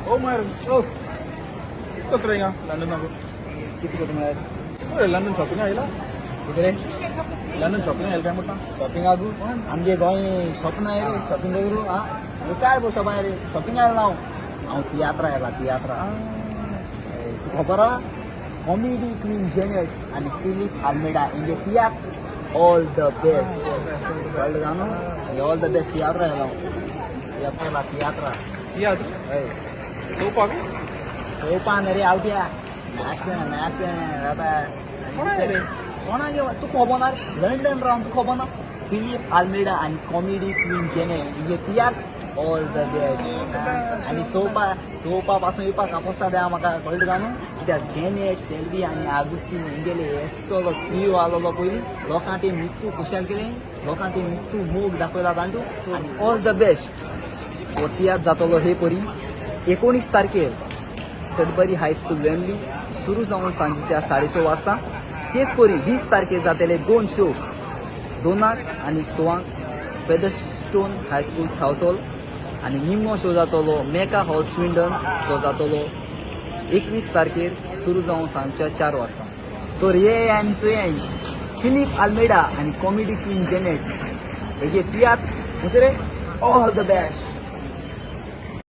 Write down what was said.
Oh, mayroon. Oh. Ito try nga. London ako. किती को तुम्हाला अरे लंडन शॉपिंग आयला किती लंडन शॉपिंग आयला काय म्हटलं शॉपिंग आगू आमगे गोंय शॉपिंग आहे रे शॉपिंग करू हा हे काय बो शॉपिंग रे शॉपिंग आयला नाव हांव तियात्रा आयला तियात्रा तू खबर हा कॉमेडी क्वीन जेनेट आणि Philip Almeida India tiatr all the best कळलं का नो ऑल द बेस्ट तियात्रा आयला तियात्रा तियात्रा तियात्र सोपा का सोपान रे आवट्या नाच बाबा कोण आहे रे कोणागे तू खबर लंडन राहून तू खबर ना फिलिप आल्मेडा आणि comedy queen Janet India tiatr all the best आणि चोपापासून येवपा कापोसता द्या म्हाका कळटा काय न्हू कित्याक जेनेट सेल्वी आनी आगुस्तीन हेंगेले एसलो क्रिव आलोलो पयलीं लोकांक ते मृत्यू खुशाल केलें लोकांक ते मृत्यू मोग दाखयला तांटू आनी ऑल द बेस्ट हो तियात्र जातलो हे परी 19 तारखेर सडबरी हायस्कूल वेमली सुरू जावन सांजेच्या 6:30 वाजता तेच परी 20 तारखेर जातले 2 शो 2 आनी 6 फेदरस्टोन हायस्कूल साउथ हॉल आनी निमणो शो जातलो मेका हॉल स्विंडन जो जातलो 21 तारखेर सुरू जावन सांजच्या 4 वाजता तर हे यांचे फिलिप आल्मेडा आनी कॉमेडी क्वीन जेनेट हेगे तियात्र रे ऑल द बेस्ट